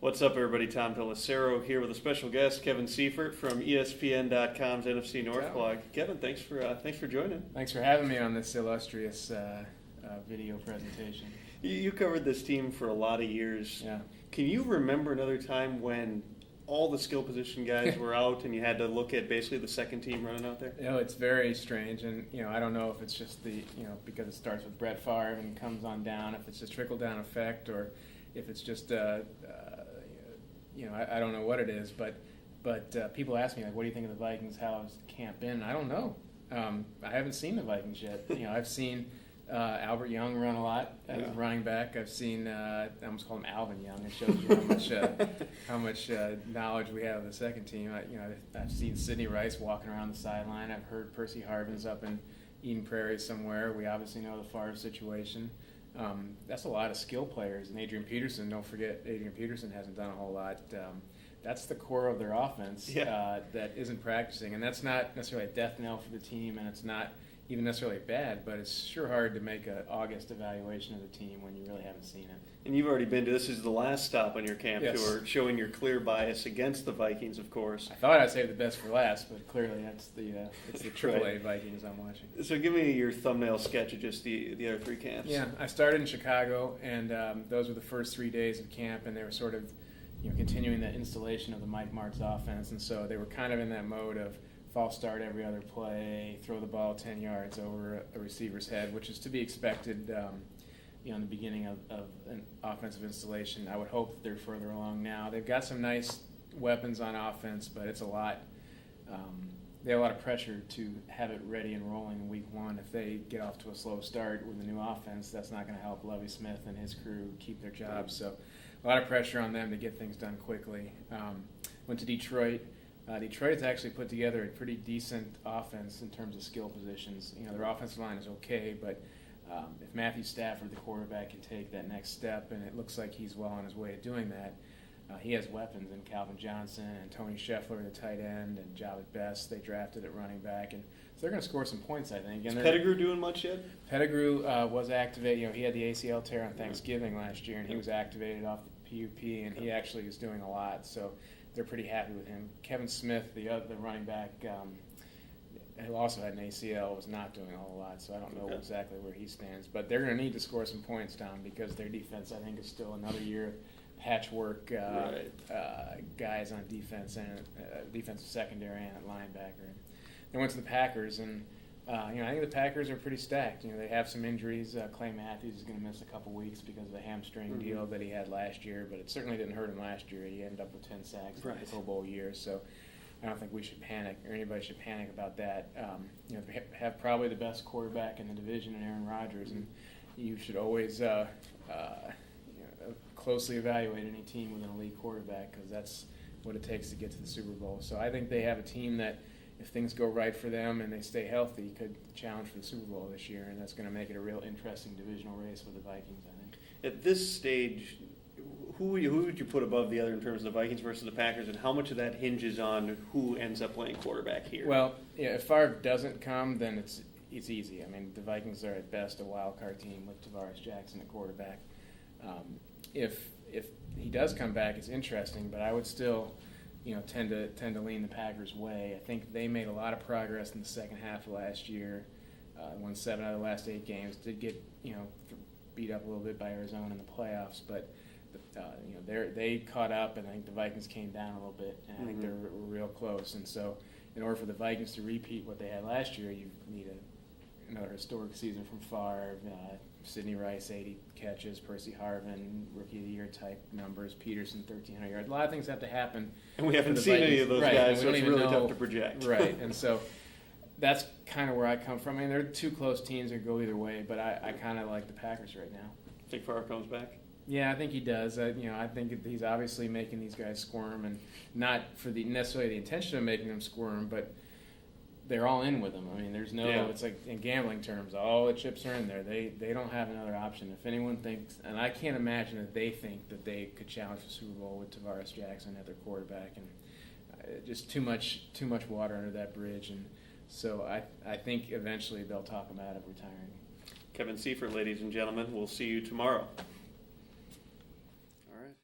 What's up, everybody? Tom Pelissero here with a special guest, Kevin Seifert from ESPN.com's NFC North Blog. Kevin, thanks for joining. Thanks for having me on this illustrious video presentation. You covered this team for a lot of years. Yeah. Can you remember another time when all the skill position guys were out and you had to look at basically the second team running out there? It's very strange, and I don't know if it's just because it starts with Brett Favre and comes on down, if it's a trickle down effect or if it's just I don't know what it is, but people ask me, like, what do you think of the Vikings? How has camp been? I don't know. I haven't seen the Vikings yet. I've seen Albert Young run a lot as a running back. I've seen I almost call him Alvin Young. It shows you how much knowledge we have of the second team. I've seen Sidney Rice walking around the sideline. I've heard Percy Harvin's up in Eden Prairie somewhere. We obviously know the Favre situation. That's a lot of skill players. And Adrian Peterson, don't forget, Adrian Peterson hasn't done a whole lot. That's the core of their offense that isn't practicing. And that's not necessarily a death knell for the team, and it's not even necessarily bad, but it's sure hard to make an August evaluation of the team when you really haven't seen it. And you've already been to, this is the last stop on your camp tour, showing your clear bias against the Vikings, of course. I thought I'd save the best for last, but clearly it's the AAA Vikings I'm watching. So give me your thumbnail sketch of just the other three camps. Yeah, I started in Chicago, and those were the first 3 days of camp, and they were sort of continuing the installation of the Mike Martz offense, and so they were kind of in that mode of false start every other play, throw the ball 10 yards over a receiver's head, which is to be expected in the beginning of an offensive installation. I would hope that they're further along now. They've got some nice weapons on offense, but it's a lot. They have a lot of pressure to have it ready and rolling in week one. If they get off to a slow start with a new offense, that's not going to help Lovie Smith and his crew keep their jobs. So a lot of pressure on them to get things done quickly. Went to Detroit. Detroit has actually put together a pretty decent offense in terms of skill positions. Their offensive line is okay, but if Matthew Stafford, the quarterback, can take that next step, and it looks like he's well on his way to doing that, he has weapons in Calvin Johnson and Tony Scheffler, the tight end, and Javid Best, they drafted at running back. And so they're going to score some points, I think. Is Pettigrew doing much yet? Pettigrew was activated. He had the ACL tear on Thanksgiving last year, and he was activated off the PUP, and he actually is doing a lot. So they're pretty happy with him. Kevin Smith, the running back, who also had an ACL, was not doing a whole lot, so I don't know exactly where he stands. But they're going to need to score some points, Tom, because their defense, I think, is still another year of patchwork guys on defense and defensive secondary and at linebacker. They went to the Packers, and I think the Packers are pretty stacked. They have some injuries. Clay Matthews is going to miss a couple weeks because of the hamstring deal that he had last year, but it certainly didn't hurt him last year. He ended up with 10 sacks in the Pro Bowl year, so I don't think we should panic, or anybody should panic about that. They have probably the best quarterback in the division in Aaron Rodgers, and you should always closely evaluate any team with an elite quarterback, because that's what it takes to get to the Super Bowl. So I think they have a team that, if things go right for them and they stay healthy, could challenge for the Super Bowl this year, and that's going to make it a real interesting divisional race with the Vikings, I think. At this stage, who would you put above the other in terms of the Vikings versus the Packers, and how much of that hinges on who ends up playing quarterback here? Well, if Favre doesn't come, then it's easy. I mean, the Vikings are at best a wild card team with Tavares Jackson at quarterback. If he does come back, it's interesting, but I would still tend to lean the Packers' way. I think they made a lot of progress in the second half of last year. Won 7 out of the last 8 games. Did get beat up a little bit by Arizona in the playoffs, but they caught up, and I think the Vikings came down a little bit, and I think they're real close. And so, in order for the Vikings to repeat what they had last year, you need another historic season from Favre. Sidney Rice, 80 catches, Percy Harvin, Rookie of the Year type numbers, Peterson, 1,300 yards. A lot of things have to happen. And we haven't seen any of those guys, so it's really tough to project. Right, and so that's kind of where I come from. I mean, they're two close teams that go either way, but I kind of like the Packers right now. Think Favre comes back? Yeah, I think he does. I think he's obviously making these guys squirm, and not for necessarily the intention of making them squirm, but they're all in with him. I mean, there's no, it's like in gambling terms, all the chips are in there. They don't have another option. If anyone thinks, and I can't imagine that they think that they could challenge the Super Bowl with Tavares Jackson at their quarterback, and just too much water under that bridge. And so I think eventually they'll talk him out of retiring. Kevin Seifert, ladies and gentlemen, we'll see you tomorrow.